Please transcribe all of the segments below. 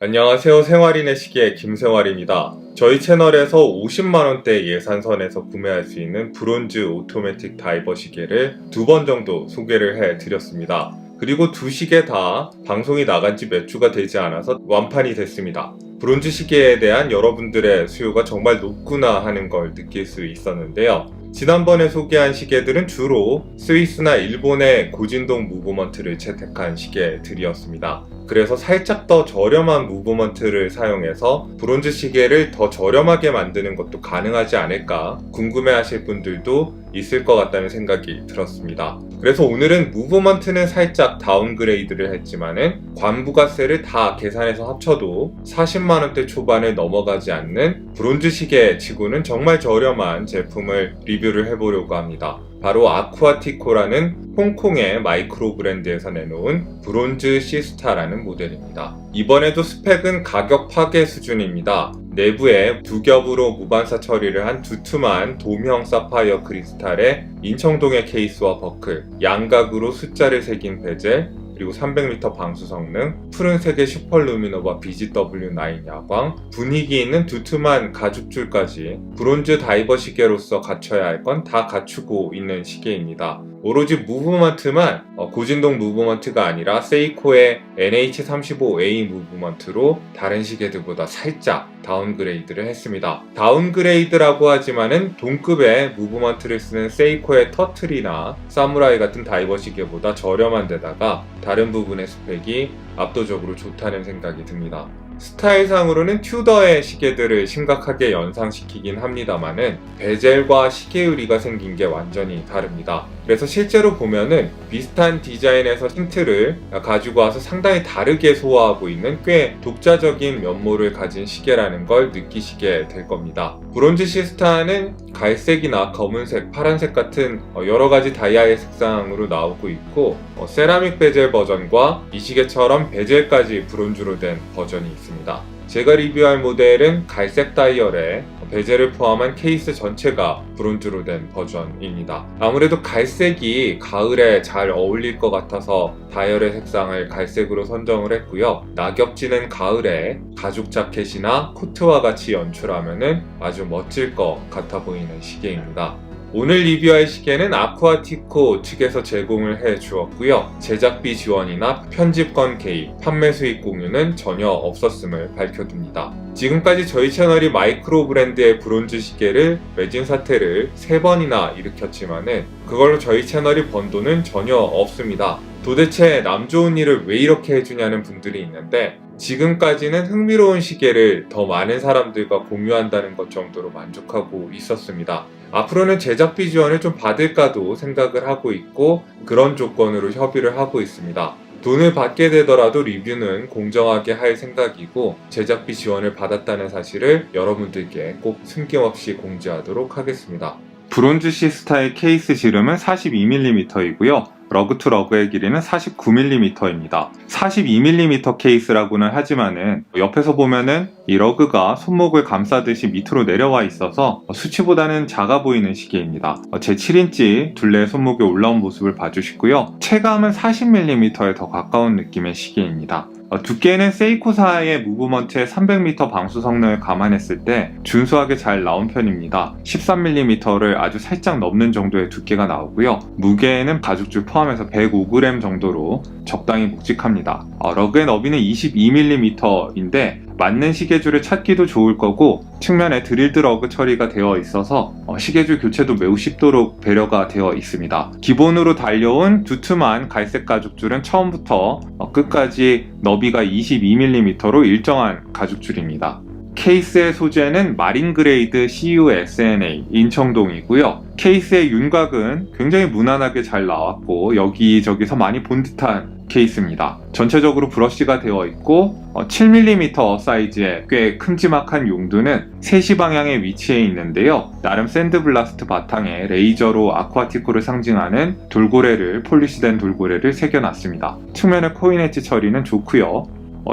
안녕하세요. 생활인의 시계 김생활입니다. 저희 채널에서 50만원대 예산선에서 구매할 수 있는 브론즈 오토매틱 다이버 시계를 2번 정도 소개를 해드렸습니다. 그리고 2시계 다 방송이 나간 지 몇 주가 되지 않아서 완판이 됐습니다. 브론즈 시계에 대한 여러분들의 수요가 정말 높구나 하는 걸 느낄 수 있었는데요. 지난번에 소개한 시계들은 주로 스위스나 일본의 고진동 무브먼트를 채택한 시계들이었습니다. 그래서 살짝 더 저렴한 무브먼트를 사용해서 브론즈 시계를 더 저렴하게 만드는 것도 가능하지 않을까 궁금해하실 분들도 있을 것 같다는 생각이 들었습니다. 그래서 오늘은 무브먼트는 살짝 다운그레이드를 했지만은 관부가세를 다 계산해서 합쳐도 40만원대 초반을 넘어가지 않는 브론즈 시계 치고는 정말 저렴한 제품을 리뷰를 해보려고 합니다. 바로 아쿠아티코라는 홍콩의 마이크로 브랜드에서 내놓은 브론즈 시스타라는 모델입니다. 이번에도 스펙은 가격 파괴 수준입니다. 내부에 두 겹으로 무반사 처리를 한 두툼한 돔형 사파이어 크리스탈에 인청동의 케이스와 버클, 양각으로 숫자를 새긴 베젤, 그리고 300m 방수 성능, 푸른색의 슈퍼루미노바 BGW9 야광, 분위기 있는 두툼한 가죽줄까지 브론즈 다이버 시계로서 갖춰야 할 건 다 갖추고 있는 시계입니다. 오로지 무브먼트만 고진동 무브먼트가 아니라 세이코의 NH35A 무브먼트로 다른 시계들보다 살짝 다운그레이드를 했습니다. 다운그레이드라고 하지만은 동급의 무브먼트를 쓰는 세이코의 터틀이나 사무라이 같은 다이버 시계보다 저렴한 데다가 다른 부분의 스펙이 압도적으로 좋다는 생각이 듭니다. 스타일상으로는 튜더의 시계들을 심각하게 연상시키긴 합니다만은 베젤과 시계 유리가 생긴 게 완전히 다릅니다. 그래서 실제로 보면은 비슷한 디자인에서 힌트를 가지고 와서 상당히 다르게 소화하고 있는 꽤 독자적인 면모를 가진 시계라는 걸 느끼시게 될 겁니다. 브론즈 시스타는 갈색이나 검은색, 파란색 같은 여러가지 다이아의 색상으로 나오고 있고 세라믹 베젤 버전과 이 시계처럼 베젤까지 브론즈로 된 버전이 있습니다. 제가 리뷰할 모델은 갈색 다이얼에 베젤을 포함한 케이스 전체가 브론즈로 된 버전입니다. 아무래도 갈색이 가을에 잘 어울릴 것 같아서 다이얼의 색상을 갈색으로 선정을 했고요. 낙엽지는 가을에 가죽 자켓이나 코트와 같이 연출하면 아주 멋질 것 같아 보이는 시계입니다. 오늘 리뷰할 시계는 아쿠아티코 측에서 제공을 해 주었고요. 제작비 지원이나 편집권 개입, 판매 수익 공유는 전혀 없었음을 밝혀둡니다. 지금까지 저희 채널이 마이크로 브랜드의 브론즈 시계를 매진 사태를 3번이나 일으켰지만은 그걸로 저희 채널이 번 돈은 전혀 없습니다. 도대체 남 좋은 일을 왜 이렇게 해주냐는 분들이 있는데 지금까지는 흥미로운 시계를 더 많은 사람들과 공유한다는 것 정도로 만족하고 있었습니다. 앞으로는 제작비 지원을 좀 받을까도 생각을 하고 있고 그런 조건으로 협의를 하고 있습니다. 돈을 받게 되더라도 리뷰는 공정하게 할 생각이고 제작비 지원을 받았다는 사실을 여러분들께 꼭 숨김없이 공지하도록 하겠습니다. 브론즈 시스타의 케이스 지름은 42mm이고요. 러그 투 러그의 길이는 49mm입니다. 42mm 케이스라고는 하지만은 옆에서 보면은 이 러그가 손목을 감싸듯이 밑으로 내려와 있어서 수치보다는 작아 보이는 시계입니다. 제 7인치 둘레의 손목에 올라온 모습을 봐주시고요. 체감은 40mm에 더 가까운 느낌의 시계입니다. 두께는 세이코사의 무브먼트의 300m 방수 성능을 감안했을 때 준수하게 잘 나온 편입니다. 13mm를 아주 살짝 넘는 정도의 두께가 나오고요. 무게는 가죽줄 포함해서 105g 정도로 적당히 묵직합니다. 러그의 너비는 22mm인데 맞는 시계줄을 찾기도 좋을 거고 측면에 드릴드 러그 처리가 되어 있어서 시계줄 교체도 매우 쉽도록 배려가 되어 있습니다. 기본으로 달려온 두툼한 갈색 가죽줄은 처음부터 끝까지 너비가 22mm로 일정한 가죽줄입니다. 케이스의 소재는 마린그레이드 CUSNA 인청동이고요. 케이스의 윤곽은 굉장히 무난하게 잘 나왔고 여기저기서 많이 본 듯한 케이스입니다. 전체적으로 브러쉬가 되어 있고 7mm 사이즈의 꽤 큼지막한 용두는 3시 방향에 위치해 있는데요. 나름 샌드블라스트 바탕에 레이저로 아쿠아티코를 상징하는 돌고래를 폴리시된 돌고래를 새겨놨습니다. 측면의 코인 엣지 처리는 좋고요.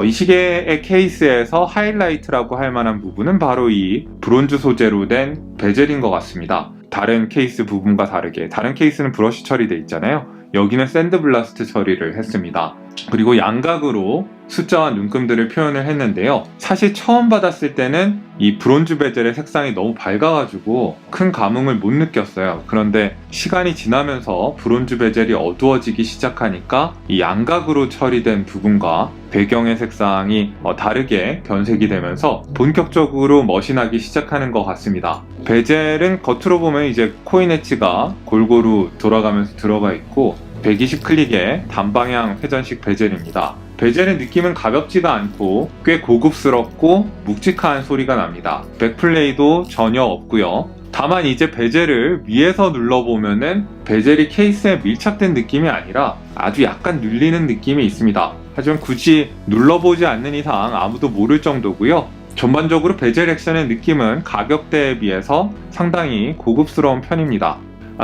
이 시계의 케이스에서 하이라이트라고 할 만한 부분은 바로 이 브론즈 소재로 된 베젤인 것 같습니다. 다른 케이스 부분과 다르게 다른 케이스는 브러쉬 처리되어 있잖아요. 여기는 샌드블라스트 처리를 했습니다. 그리고 양각으로 숫자와 눈금들을 표현을 했는데요. 사실 처음 받았을 때는 이 브론즈 베젤의 색상이 너무 밝아가지고 큰 감흥을 못 느꼈어요. 그런데 시간이 지나면서 브론즈 베젤이 어두워지기 시작하니까 이 양각으로 처리된 부분과 배경의 색상이 다르게 변색이 되면서 본격적으로 멋이 나기 시작하는 것 같습니다. 베젤은 겉으로 보면 이제 코인 엣지가 골고루 돌아가면서 들어가 있고 120클릭의 단방향 회전식 베젤입니다. 베젤의 느낌은 가볍지가 않고 꽤 고급스럽고 묵직한 소리가 납니다. 백플레이도 전혀 없고요. 다만 이제 베젤을 위에서 눌러보면은 베젤이 케이스에 밀착된 느낌이 아니라 아주 약간 눌리는 느낌이 있습니다. 하지만 굳이 눌러보지 않는 이상 아무도 모를 정도고요. 전반적으로 베젤 액션의 느낌은 가격대에 비해서 상당히 고급스러운 편입니다.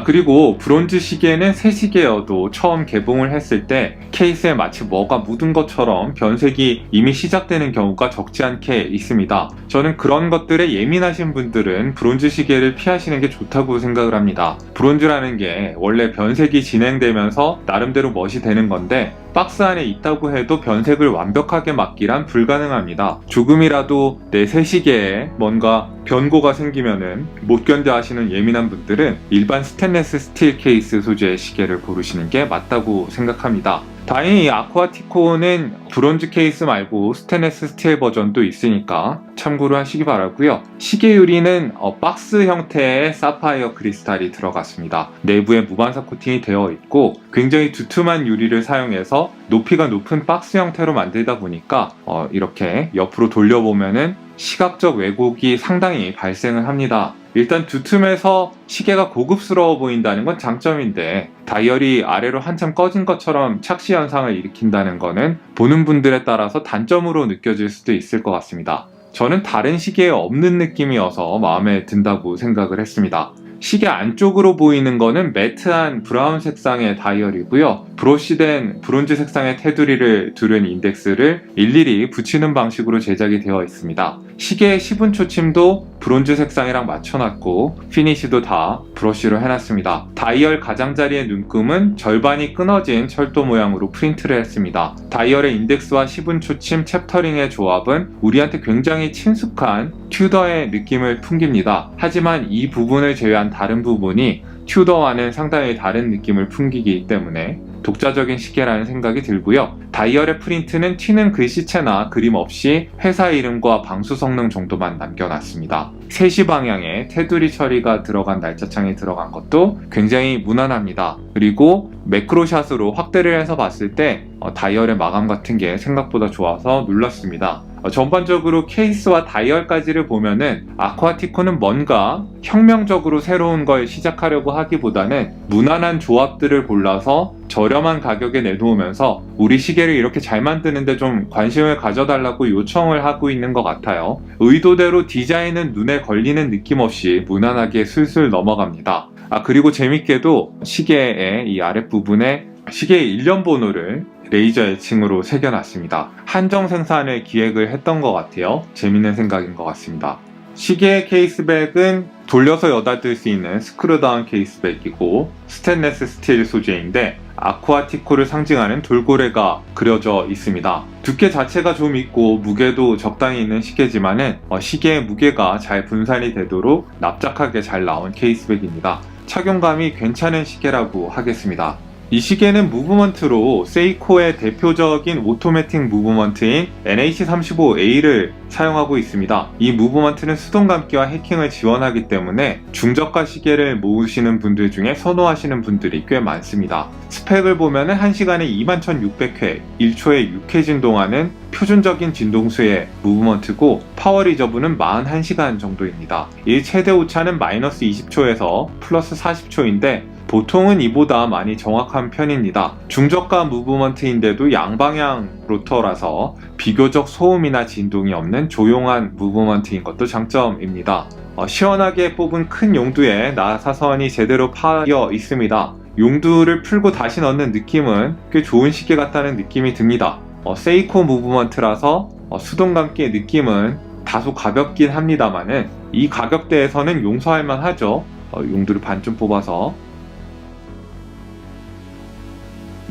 그리고 브론즈 시계는 새 시계여도 처음 개봉을 했을 때 케이스에 마치 뭐가 묻은 것처럼 변색이 이미 시작되는 경우가 적지 않게 있습니다. 저는 그런 것들에 예민하신 분들은 브론즈 시계를 피하시는 게 좋다고 생각을 합니다. 브론즈라는 게 원래 변색이 진행되면서 나름대로 멋이 되는 건데 박스 안에 있다고 해도 변색을 완벽하게 막기란 불가능합니다. 조금이라도 내 새 시계에 뭔가 변고가 생기면은 못 견뎌 하시는 예민한 분들은 일반 스테인리스 스틸 케이스 소재의 시계를 고르시는 게 맞다고 생각합니다. 다행히 이 아쿠아티코는 브론즈 케이스 말고 스테인리스 스틸 버전도 있으니까 참고로 하시기 바라고요. 시계 유리는 박스 형태의 사파이어 크리스탈이 들어갔습니다. 내부에 무반사 코팅이 되어 있고 굉장히 두툼한 유리를 사용해서 높이가 높은 박스 형태로 만들다 보니까 이렇게 옆으로 돌려보면은 시각적 왜곡이 상당히 발생을 합니다. 일단 두툼해서 시계가 고급스러워 보인다는 건 장점인데 다이얼이 아래로 한참 꺼진 것처럼 착시 현상을 일으킨다는 거는 보는 분들에 따라서 단점으로 느껴질 수도 있을 것 같습니다. 저는 다른 시계에 없는 느낌이어서 마음에 든다고 생각을 했습니다. 시계 안쪽으로 보이는 거는 매트한 브라운 색상의 다이얼이고요. 브러쉬된 브론즈 색상의 테두리를 두른 인덱스를 일일이 붙이는 방식으로 제작이 되어 있습니다. 시계의 시분 초침도 브론즈 색상이랑 맞춰놨고 피니쉬도 다 브러쉬로 해놨습니다. 다이얼 가장자리의 눈금은 절반이 끊어진 철도 모양으로 프린트를 했습니다. 다이얼의 인덱스와 시분 초침 챕터링의 조합은 우리한테 굉장히 친숙한 튜더의 느낌을 풍깁니다. 하지만 이 부분을 제외한 다른 부분이 튜더와는 상당히 다른 느낌을 풍기기 때문에 독자적인 시계라는 생각이 들고요. 다이얼의 프린트는 튀는 글씨체나 그림 없이 회사 이름과 방수 성능 정도만 남겨놨습니다. 3시 방향에 테두리 처리가 들어간 날짜창이 들어간 것도 굉장히 무난합니다. 그리고 매크로샷으로 확대를 해서 봤을 때 다이얼의 마감 같은 게 생각보다 좋아서 놀랐습니다. 전반적으로 케이스와 다이얼까지를 보면은 아쿠아티코는 뭔가 혁명적으로 새로운 걸 시작하려고 하기보다는 무난한 조합들을 골라서 저렴한 가격에 내놓으면서 우리 시계를 이렇게 잘 만드는데 좀 관심을 가져달라고 요청을 하고 있는 것 같아요. 의도대로 디자인은 눈에 걸리는 느낌 없이 무난하게 술술 넘어갑니다. 그리고 재밌게도 시계의 이 아랫부분에 시계의 일련 번호를 레이저 에칭으로 새겨놨습니다. 한정 생산을 기획을 했던 것 같아요. 재밌는 생각인 것 같습니다. 시계 케이스백은 돌려서 여닫을 수 있는 스크루다운 케이스백이고 스테인리스 스틸 소재인데 아쿠아티코를 상징하는 돌고래가 그려져 있습니다. 두께 자체가 좀 있고 무게도 적당히 있는 시계지만은 시계의 무게가 잘 분산이 되도록 납작하게 잘 나온 케이스백입니다. 착용감이 괜찮은 시계라고 하겠습니다. 이 시계는 무브먼트로 세이코의 대표적인 오토매틱 무브먼트인 NH35A를 사용하고 있습니다. 이 무브먼트는 수동 감기와 해킹을 지원하기 때문에 중저가 시계를 모으시는 분들 중에 선호하시는 분들이 꽤 많습니다. 스펙을 보면 1시간에 21,600회, 1초에 6회 진동하는 표준적인 진동수의 무브먼트고 파워 리저브는 41시간 정도입니다. 이 최대 오차는 마이너스 20초에서 플러스 40초인데 보통은 이보다 많이 정확한 편입니다. 중저가 무브먼트인데도 양방향 로터라서 비교적 소음이나 진동이 없는 조용한 무브먼트인 것도 장점입니다. 시원하게 뽑은 큰 용두에 나사선이 제대로 파여 있습니다. 용두를 풀고 다시 넣는 느낌은 꽤 좋은 시계 같다는 느낌이 듭니다. 세이코 무브먼트라서 수동 감기의 느낌은 다소 가볍긴 합니다만은 이 가격대에서는 용서할 만하죠. 용두를 반쯤 뽑아서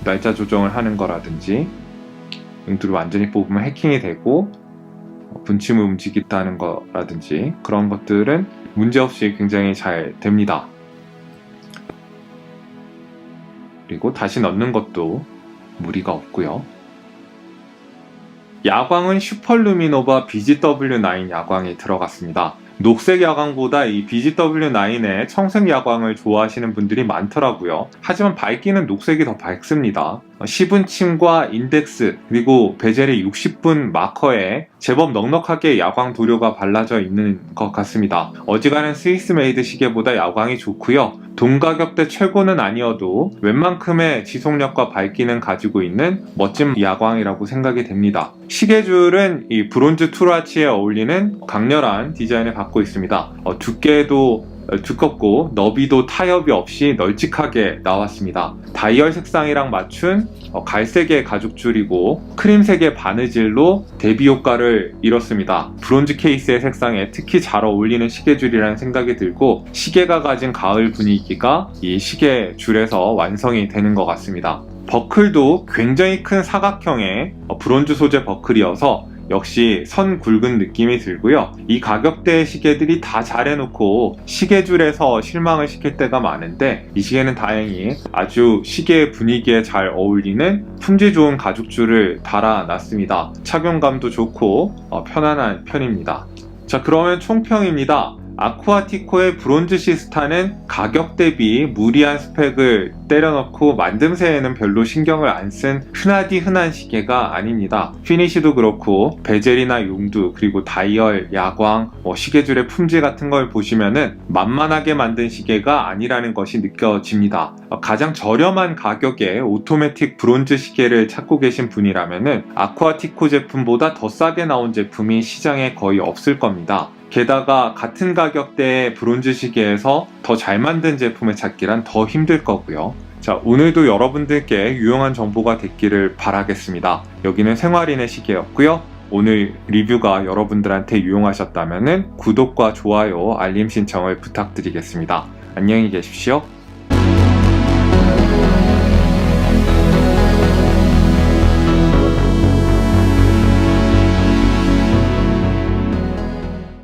날짜 조정을 하는 거라든지 용도를 완전히 뽑으면 해킹이 되고 분침을 움직인다는 거라든지 그런 것들은 문제없이 굉장히 잘 됩니다. 그리고 다시 넣는 것도 무리가 없고요. 야광은 슈퍼루미노바 BGW9 야광이 들어갔습니다. 녹색 야광보다 이 BGW9의 청색 야광을 좋아하시는 분들이 많더라고요. 하지만 밝기는 녹색이 더 밝습니다. 시분침과 인덱스 그리고 베젤의 60분 마커에 제법 넉넉하게 야광 도료가 발라져 있는 것 같습니다. 어지간한 스위스 메이드 시계보다 야광이 좋고요. 동 가격대 최고는 아니어도 웬만큼의 지속력과 밝기는 가지고 있는 멋진 야광이라고 생각이 됩니다. 시계줄은 이 브론즈 투라치에 어울리는 강렬한 디자인을 갖고 있습니다. 두께도 두껍고 너비도 타협이 없이 널찍하게 나왔습니다. 다이얼 색상이랑 맞춘 갈색의 가죽줄이고 크림색의 바느질로 대비 효과를 이뤘습니다. 브론즈 케이스의 색상에 특히 잘 어울리는 시계줄이라는 생각이 들고 시계가 가진 가을 분위기가 이 시계줄에서 완성이 되는 것 같습니다. 버클도 굉장히 큰 사각형의 브론즈 소재 버클이어서 역시 선 굵은 느낌이 들고요. 이 가격대의 시계들이 다 잘 해놓고 시계줄에서 실망을 시킬 때가 많은데 이 시계는 다행히 아주 시계 분위기에 잘 어울리는 품질 좋은 가죽줄을 달아놨습니다. 착용감도 좋고 편안한 편입니다. 자, 그러면 총평입니다. 아쿠아티코의 브론즈 시스타는 가격 대비 무리한 스펙을 때려넣고 만듦새에는 별로 신경을 안 쓴 흔한 시계가 아닙니다. 피니시도 그렇고 베젤이나 용두 그리고 다이얼, 야광, 시계줄의 품질 같은 걸 보시면은 만만하게 만든 시계가 아니라는 것이 느껴집니다. 가장 저렴한 가격에 오토매틱 브론즈 시계를 찾고 계신 분이라면은 아쿠아티코 제품보다 더 싸게 나온 제품이 시장에 거의 없을 겁니다. 게다가 같은 가격대의 브론즈 시계에서 더 잘 만든 제품을 찾기란 더 힘들 거고요. 자, 오늘도 여러분들께 유용한 정보가 됐기를 바라겠습니다. 여기는 생활인의 시계였고요. 오늘 리뷰가 여러분들한테 유용하셨다면 구독과 좋아요, 알림 신청을 부탁드리겠습니다. 안녕히 계십시오.